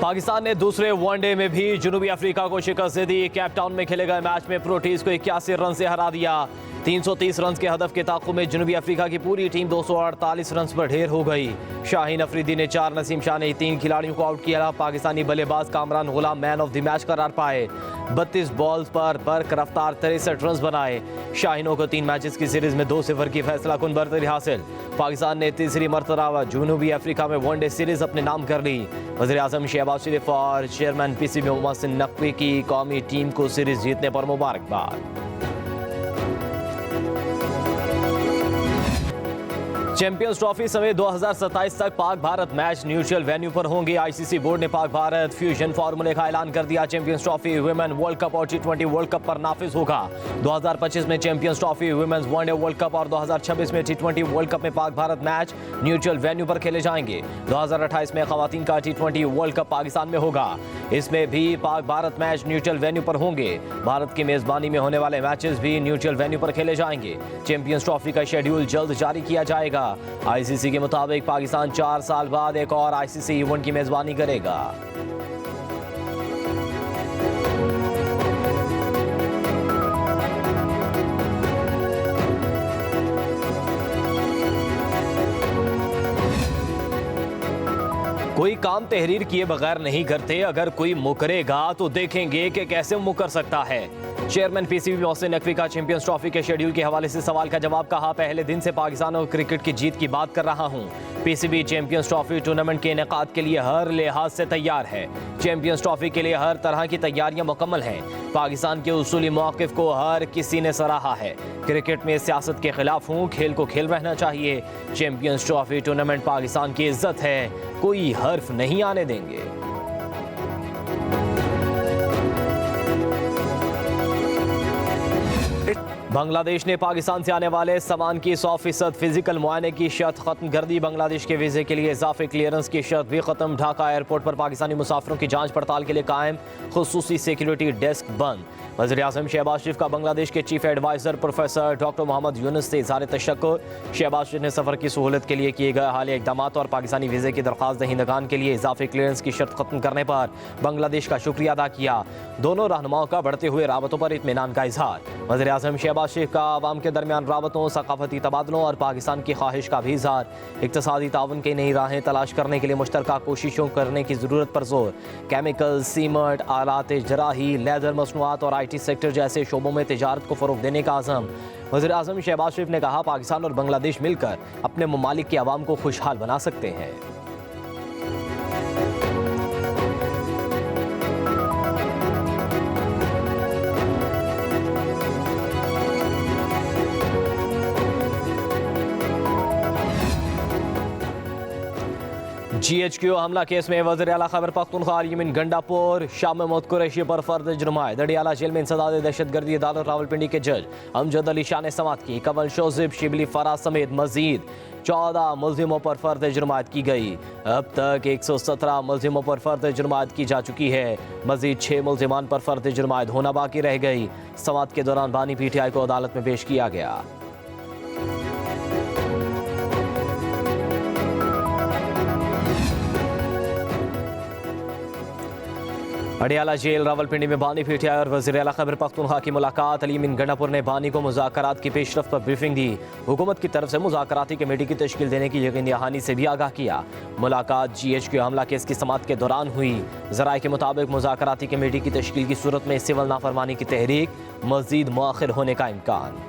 पाकिस्तान ने दूसरे वनडे में भी जनूबी अफ्रीका को शिकस्त दे दी। केप टाउन में खेले गए मैच में प्रोटीज को 81 रन से हरा दिया। 330 रन के हदफ के ताक़ुब में जनूबी अफ्रीका की पूरी टीम 248 रन पर ढेर हो गई। शाहीन अफरीदी ने 4, नसीम शाह ने 3 खिलाड़ियों को आउट किया। पाकिस्तानी बल्लेबाज कामरान गुलाम मैन ऑफ द मैच करार पाए। 32 बॉल्स पर बर्क रफ्तार 63 रन बनाए। शाहीनों को 3 मैचेस की सीरीज में 2-0 की फैसला कुन बरतरी हासिल। पाकिस्तान ने तीसरी मरतबा जनूबी अफ्रीका में वनडे सीरीज अपने नाम कर ली। वज़ीर-ए-आज़म शहबाज शरीफ और चेयरमैन पीसीबी मोहसिन नकवी की कौमी टीम को सीरीज जीतने पर मुबारकबाद। चैंपियंस ट्रॉफी समेत 2027 तक Pak Bharat match neutral venue पर होंगे। आईसीसी बोर्ड ने पाक भारत फ्यूजन फार्मूले का ऐलान कर दिया। Champions trophy, women world cup और T20 वर्ल्ड कप पर नाफिज होगा। 2025 में champions trophy, women's one day world cup और 2026 में T20 वर्ल्ड कप में Pak Bharat match neutral venue पर खेले जाएंगे। 2028 में खवातीन का T20 वर्ल्ड कप पाकिस्तान में होगा। इसमें भी Pak Bharat match neutral venue पर होंगे। भारत की मेजबानी में होने वाले मैचेस भी न्यूट्रल वेन्यू पर खेले जाएंगे। चैंपियंस ट्रॉफी का शेड्यूल जल्द जारी किया जाएगा। आईसीसी के मुताबिक पाकिस्तान 4 साल बाद एक और आईसीसी इवेंट की मेजबानी करेगा। कोई काम तहरीर किए बगैर नहीं करते। अगर कोई मुकरेगा तो देखेंगे कि कैसे मुकर सकता है। चेयरमैन पीसीबी मोहसिन नकवी का चैंपियंस ट्रॉफी के शेड्यूल के हवाले से सवाल का जवाब। कहा, पहले दिन से पाकिस्तान और क्रिकेट की जीत की बात कर रहा हूं। पीसीबी चैंपियंस ट्रॉफी टूर्नामेंट के इनेकाद के लिए हर लिहाज से तैयार है। चैंपियंस ट्रॉफी के लिए हर तरह की तैयारियां मुकम्मल हैं। पाकिस्तान के उसूली मौक़िफ़ को हर किसी ने सराहा है। क्रिकेट में सियासत के खिलाफ हूँ, खेल को खेल रहना चाहिए। चैंपियंस ट्रॉफी टूर्नामेंट पाकिस्तान की इज्जत है, कोई हर्फ नहीं आने देंगे। बांग्लादेश ने पाकिस्तान से आने वाले सामान की 100% फिजिकल मुआयने की शर्त खत्म कर दी। बांग्लादेश के वीज़े के लिए इजाफी क्लियरेंस की शर्त भी खत्म। ढाका एयरपोर्ट पर पाकिस्तानी मुसाफिरों की जांच पड़ताल के लिए कायम खुसूसी सिक्योरिटी डेस्क बंद। वज़ीर-ए-आज़म शहबाज शरीफ का बांग्लादेश के chief adviser professor doctor Mohammad Yunus से इज़हार तशक्कुर। शहबाज शरीफ ने सफ़र की सहूलत के लिए किए गए हालिया इक़दाम और पाकिस्तानी वीज़े की दरख्वास्त दहिंदगान के लिए इजाफी क्लियरेंस की शर्त खत्म करने पर बांग्लादेश का शुक्रिया अदा किया। दोनों रहनुमाओं का बढ़ते हुए राबतों पर इत्मीनान का इजहार। वज़ीर-ए-आज़म शहबाज शरीफ का आवाम के दरमियान राबतों, सकाफती तबादलों और पाकिस्तान की ख्वाहिश का भी इजहार। इक़्तिसादी ताउन की नई राहें तलाश करने के लिए मुश्तरका कोशिशों करने की ज़रूरत पर जोर। केमिकल, सीमेंट, आलात जराही, लेदर मसनूआत और IT सेक्टर जैसे शोबों में तिजारत को फ़रोग़ देने का आज़म। वज़ीर-ए-आज़म शहबाज शरीफ ने कहा, पाकिस्तान और बांग्लादेश मिलकर अपने ममालिक के अवाम को खुशहाल बना सकते हैं। GHQ हमला केस में वज़ीर आला खैबर पख्तूनख्वा यमीन गंडापुर शाह महमूद कुरैशी पर फर्द जुर्माए। दड़ियाला जेल में इंसदाद दहशतगर्दी अदालत रावलपिंडी के जज अमजद अली शाह ने समाअत की। कमल शोजिब, शिबली फराज समेत मजीद 14 मुल्जिमों पर फर्द जुर्मात की गई। अब तक 117 मुल्जिमों पर फर्द जुर्मात की जा चुकी है। मजीद 6 मुल्जिमान पर फर्द जुर्मात होना बाकी रह गई। समाअत के दौरान बानी PTI को अदालत में पेश किया गया। अडियाला जेल रावलपिंडी में बानी PTI और वज़ीर आला खैबर पख्तूनख्वा की मुलाकात। अली यमीन गंडापुर ने बानी को मुज़ाकरात की पेशरफ्त पर ब्रीफिंग दी। हुकूमत की तरफ से मुज़ाकराती कमेटी की तश्कील देने की यकीनी दहानी से भी आगाह किया। मुलाकात GHQ हमला केस की समाअत के दौरान हुई। ज़राए के मुताबिक मुज़ाकराती कमेटी की तश्कील की सूरत में सिविल नाफरमानी की तहरीक मज़ीद मुअख्खर होने का इम्कान।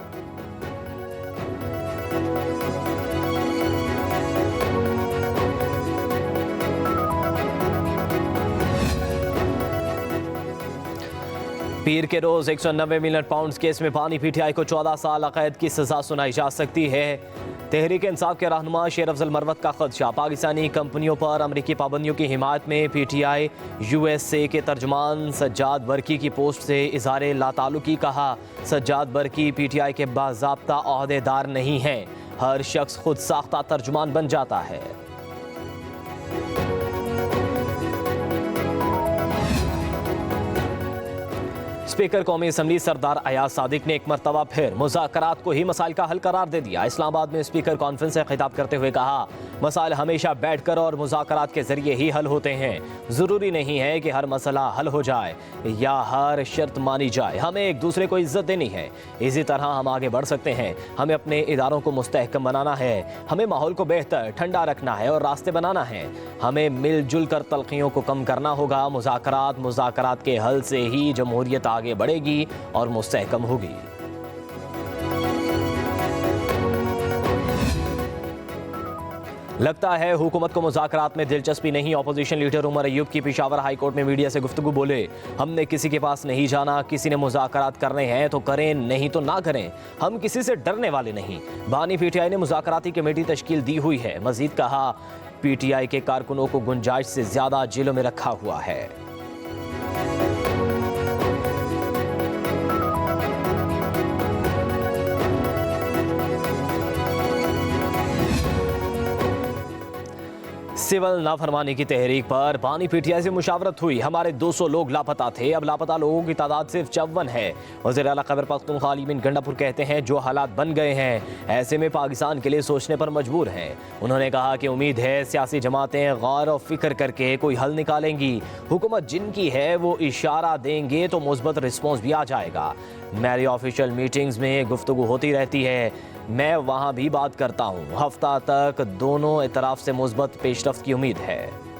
पीर के रोज 190 मिलियन पाउंड केस में बानी PTI को 14 साल कैद की सजा सुनाई जा सकती है। तहरीक इंसाफ के रहनुमा शेर अफजल मरवत का खदशा। पाकिस्तानी कंपनियों पर अमरीकी पाबंदियों की हिमायत में PTI USA के तर्जमान सज्जाद बरकी की पोस्ट से इज़हार लाताल्लुकी। कहा, सज्जाद बरकी PTI के बाज़ाब्ता ओहदेदार नहीं हैं। हर शख्स खुद साख्ता तर्जुमान बन जाता है। स्पीकर कौमी असम्बली सरदार अयाज सादिक ने एक मरतबा फिर मुज़ाकरात को ही मसाइल का हल करार दे दिया। इस्लामाबाद में स्पीकर कॉन्फ्रेंस से खिताब करते हुए कहा, मसाइल हमेशा बैठकर और मुज़ाकरात के जरिए ही हल होते हैं। ज़रूरी नहीं है कि हर मसला हल हो जाए या हर शर्त मानी जाए। हमें एक दूसरे को इज्जत देनी है, इसी तरह हम आगे बढ़ सकते हैं। हमें अपने इदारों को मुस्तहकम बनाना है, हमें माहौल को बेहतर ठंडा रखना है और रास्ते बनाना है। हमें मिलजुल कर तलखियों को कम करना होगा। मुज़ाकरात के हल से ही जमहूरियत आगे बढ़ेगी और मुस्तहकम होगी। लगता है हुकूमत को मुज़ाकरात में दिलचस्पी नहीं। अपोजिशन लीडर उमर अयूब की पेशावर हाई कोर्ट में मीडिया से गुफ्तगू बोले, हमने किसी के पास नहीं जाना, किसी ने मुज़ाकरात करने हैं तो करें, नहीं तो ना करें। हम किसी से डरने वाले नहीं। बानी पीटीआई ने मुज़ाकराती कमेटी तश्कील दी हुई है। मजीद कहा, पीटीआई के कारकुनों को गुंजाइश से ज्यादा जेलों में रखा हुआ है। सिविल नाफरमानी की तहरीक पर बानी पीटीआई से मुशावरत हुई। हमारे 200 लोग लापता थे, अब लापता लोगों की तादाद सिर्फ 54 है। वज़ीर आला खैबर पख्तूनख्वा अली बिन गंडापुर कहते हैं, जो हालात बन गए हैं ऐसे में पाकिस्तान के लिए सोचने पर मजबूर हैं। उन्होंने कहा कि उम्मीद है सियासी जमातें गौर और फिक्र करके कोई हल निकालेंगी। हुकूमत जिनकी है वो इशारा देंगे तो मुस्बत रिस्पॉन्स भी आ जाएगा। मेरी ऑफिशियल मीटिंग्स में गुफ्तगू होती रहती है, मैं वहाँ भी बात करता हूँ। हफ्ता तक दोनों तरफ से मुस्बत पेशरफ्त की उम्मीद है।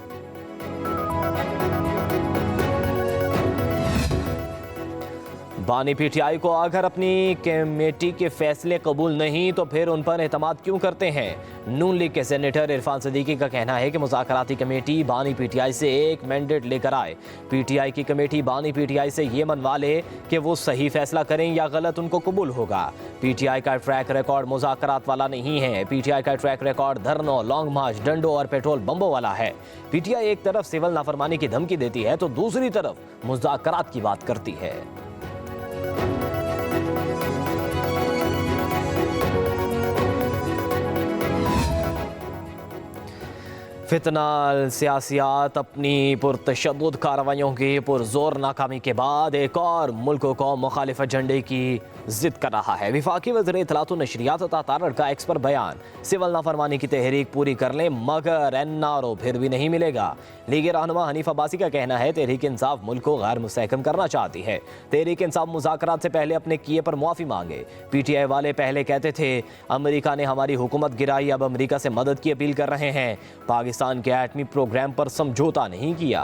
बानी पीटीआई को अगर अपनी कमेटी के फैसले कबूल नहीं तो फिर उन पर एतमाद क्यों करते हैं। नून लीग के सेनेटर इरफान सदीकी का कहना है कि मुज़ाकराती कमेटी बानी पीटीआई से एक मैंडेट लेकर आए। पीटीआई की कमेटी बानी पीटीआई से ये मनवा ले कि वो सही फैसला करें या गलत उनको कबूल होगा। पीटीआई का ट्रैक रिकॉर्ड मुज़ाकरात वाला नहीं है। पीटीआई का ट्रैक रिकॉर्ड धरनों, लॉन्ग मार्च, डंडों और पेट्रोल बम्बों वाला है। पीटीआई एक तरफ सिविल नाफरमानी की धमकी देती है तो दूसरी तरफ मुज़ाकरात की बात करती है। फितनाल सियासियात अपनी पुरतशद्दुद कार्रवाइयों की पुरजोर नाकामी के बाद एक और मुल्क को मुखालिफ एजेंडे की जिद कर रहा है। विफाकी वज़ीर इत्तलात व नशरियात अता तारड़ का एक्स पर बयान, सिविल नाफरमानी की तहरीक पूरी कर लें मगर एनआरओ फिर भी नहीं मिलेगा। लीग रहनुमा हनीफ अब्बासी का कहना है, तहरीक इंसाफ मुल्क को गैर मुस्तहकम करना चाहती है। तहरीक इंसाफ मुज़ाकरात से पहले अपने किए पर मुआफ़ी मांगे। पीटीआई वाले पहले कहते थे अमेरिका ने हमारी हुकूमत गिराई, अब अमेरिका से मदद की अपील कर रहे हैं। पाकिस्तान के एटमी प्रोग्राम पर समझौता नहीं किया।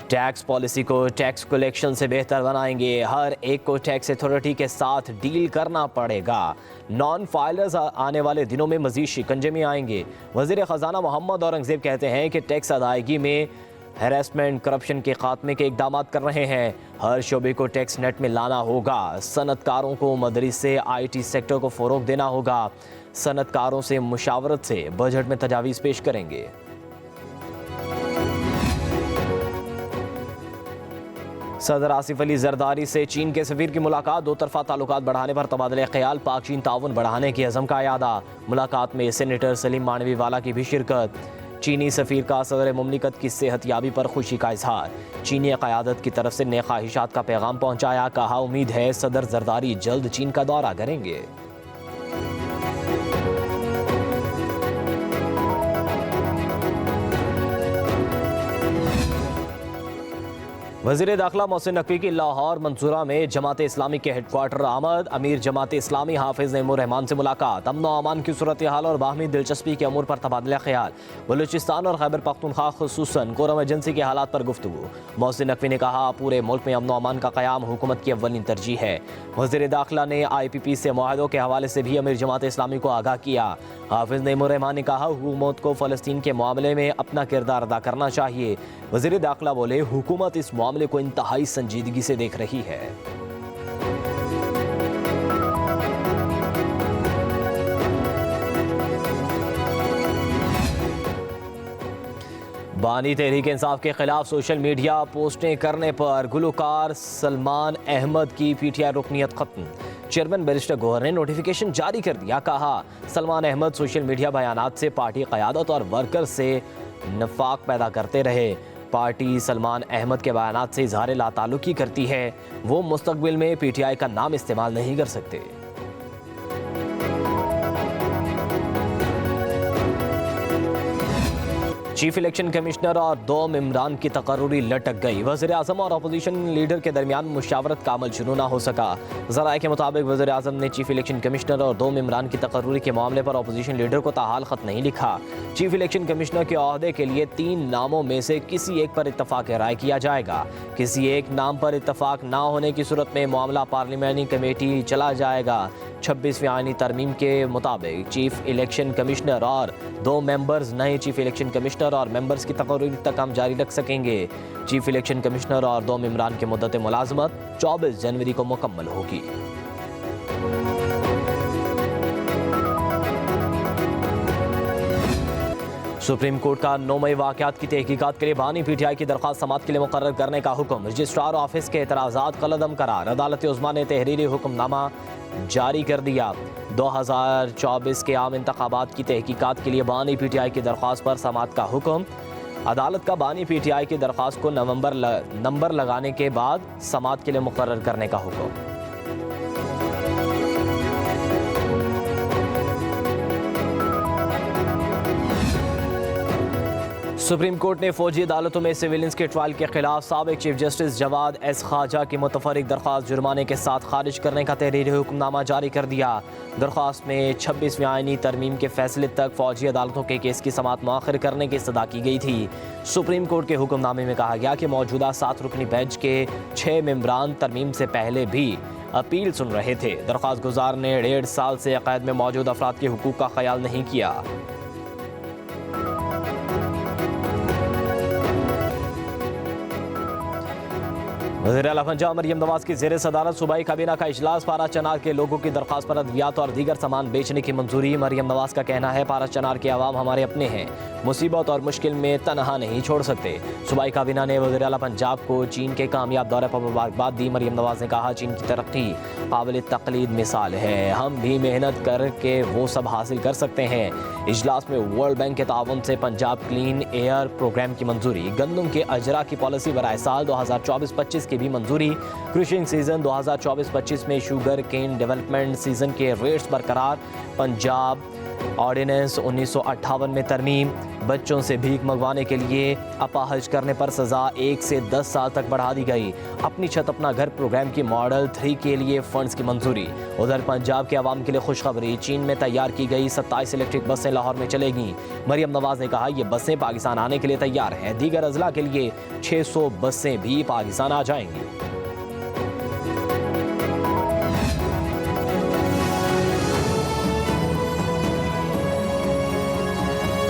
टैक्स पॉलिसी को टैक्स कलेक्शन से बेहतर बनाएंगे। हर एक को टैक्स अथॉरिटी के साथ डील करना पड़ेगा। नॉन फाइलर्स आने वाले दिनों में मजीद शिकंजे में आएंगे। वज़ीर ख़जाना मोहम्मद औरंगज़ेब कहते हैं कि टैक्स अदायगी में हैरेसमेंट, करप्शन के खात्मे के इक़दाम कर रहे हैं। हर शोबे को टैक्स नेट में लाना होगा। सनतकारों को मदरसे IT सेक्टर को फ़रोग़ देना होगा। सनतकारों से मुशावरत से बजट में तजावीज़ पेश करेंगे। सदर आसिफ अली जरदारी से चीन के सफीर की मुलाकात, दो तरफा ताल्लुकात बढ़ाने पर तबादला ख्याल, पाक चीन ताउन बढ़ाने की अज़म का यादा। मुलाकात में सेनेटर सलीम मानवी वाला की भी शिरकत। चीनी सफीर का सदर मुमलिकत की सेहतयाबी पर खुशी का इजहार। चीनी क़यादत की तरफ से नेक ख्वाहिशात का पैगाम पहुँचाया। कहा, उम्मीद है सदर जरदारी जल्द चीन का दौरा करेंगे। वज़ीर दाखिला मोहसिन नकवी की लाहौर मंसूरा में जमात इस्लामी के हेडक्वार्टर आमद। अमीर जमात इस्लामी हाफिज़ नईमुर रहमान से मुलाकात। अमन व अमान की सूरत हाल और बाहमी दिलचस्पी के अमूर पर तबादला ख्याल। बलूचिस्तान और खैबर पख्तूनख्वा खुसूसन कोरम एजेंसी के हालात पर गुफ्तगू। मोहसिन नकवी ने कहा, पूरे मुल्क में अमन व अमान का क़याम हुकूमत की अव्वलीन तरजीह है। वज़ीर दाखिला ने IPP से मुआहदों के हवाले से भी अमीर जमात इस्लामी को आगाह किया। हाफिज़ नईमुर रहमान ने कहा, हुकूमत को फ़लस्तीन के मामले में अपना किरदार अदा करना चाहिए। वज़ीर दाखिला बोले, हुकूमत इस मामले को इंतहाई संजीदगी से देख रही है। बानी तहरीक इंसाफ के खिलाफ सोशल मीडिया पोस्टें करने पर गुलकार सलमान अहमद की PTI रुकनियत खत्म। चेयरमैन बैरिस्टर गौहर ने नोटिफिकेशन जारी कर दिया। कहा, सलमान अहमद सोशल मीडिया बयानात से पार्टी क़यादत और वर्कर से नफाक पैदा करते रहे। पार्टी सलमान अहमद के बयानात से इजहार लाताल्लुकी करती है। वो मुस्तकबिल में पीटीआई का नाम इस्तेमाल नहीं कर सकते। चीफ इलेक्शन कमिश्नर और 2 मेंबरान की तकर्रुरी लटक गई। वज़ीर आज़म और अपोजिशन लीडर के दरमियान मुशावरत का अमल शुरू ना हो सका। ज़राए के मुताबिक वज़ीर आज़म ने चीफ इलेक्शन कमिश्नर और 2 मेंबरान की तकर्रुरी के मामले पर अपोजिशन लीडर को ताहाल ख़त नहीं लिखा। चीफ इलेक्शन कमिश्नर के ओहदे के लिए 3 नामों में से किसी एक पर इत्तफाक राय किया जाएगा। किसी एक नाम पर इत्तफाक ना होने की सूरत में मामला पार्लियामानी कमेटी चला जाएगा। 26वीं आईनी तरमीम के मुताबिक चीफ इलेक्शन कमिश्नर और 2 मेंबर्स नए चीफ इलेक्शन कमिश्नर और मेंबर्स की तकर्री तक काम जारी रख सकेंगे। चीफ इलेक्शन कमिश्नर और 2 मेंबरान की मुद्दत मुलाजमत 24 जनवरी को मुकम्मल होगी। सुप्रीम कोर्ट का 9 मई वाक़यात की तहकीकात के लिए बानी पीटीआई की दरख्वास्त समाअत के लिए मुकर्रर करने का हुक्म। रजिस्ट्रार ऑफिस के एतराज़ात कलअदम करार। अदालत उज़्मा ने तहरीरी हुक्मनामा जारी कर दिया। 2024 के आम इंतखाबात की तहकीकात के लिए बानी पीटीआई की दरख्वास्त पर समाअत का हुक्म। अदालत का बानी पीटीआई की दरख्वास्त को नंबर लगाने के बाद समाअत के लिए मुकर्रर करने का हुक्म। सुप्रीम कोर्ट ने फौजी अदालतों में सिविलियंस के ट्रायल के खिलाफ साबिक chief justice Jawad S Khawaja की मुतफर्रिक दरख्वास्त जुर्माने के साथ खारिज करने का तहरीरी हुक्मनामा जारी कर दिया। दरख्वास्त में 26वीं आईनी तरमीम के फैसले तक फौजी अदालतों के केस की समाअत मुअख्खर करने की इस्तदा की गई थी। सुप्रीम कोर्ट के हुक्मनामे में कहा गया कि मौजूदा 7 रुकनी बेंच के 6 मेंबरान तरमीम से पहले भी अपील सुन रहे थे। दरख्वास्त गुजार ने 1.5 साल से कैद में मौजूद अफराद के हुकूक का ख्याल नहीं किया। वज़ीर आला पंजाब मरियम नवाज की ज़ेर सदारत सूबाई काबीना का इजलास। पारा चनार के लोगों की दरख्वास्त पर अद्वियात और दीगर सामान बेचने की मंजूरी। मरियम नवाज का कहना है पारा चनार के अवाम हमारे अपने हैं, मुसीबत और मुश्किल में तनहा नहीं छोड़ सकते। सूबाई काबीना ने वज़ीर आला पंजाब को चीन के कामयाब दौरे पर मुबारकबाद दी। मरियम नवाज ने कहा चीन की तरक्की काबिल तक़लीद मिसाल है, हम भी मेहनत करके वो सब हासिल कर सकते हैं। इजलास में वर्ल्ड बैंक के ताउन से पंजाब क्लीन एयर प्रोग्राम की मंजूरी। गंदम के अजरा की पॉलिसी बराए साल 2024-25 की भी मंजूरी। क्रूशिंग सीजन 2024-25 में शुगर केन डेवलपमेंट सीजन के रेट्स बरकरार। पंजाब ऑर्डिनेंस 1958 में तरमीम। बच्चों से भीख मंगवाने के लिए अपाहज करने पर सज़ा 1 से 10 साल तक बढ़ा दी गई। अपनी छत अपना घर प्रोग्राम की मॉडल 3 के लिए फंड्स की मंजूरी। उधर पंजाब के अवाम के लिए खुशखबरी, चीन में तैयार की गई 27 इलेक्ट्रिक बसें लाहौर में चलेंगी। मरियम नवाज ने कहा ये बसें पाकिस्तान आने के लिए तैयार हैं। दीगर अजला के लिए 600 बसें भी पाकिस्तान आ जाएंगी।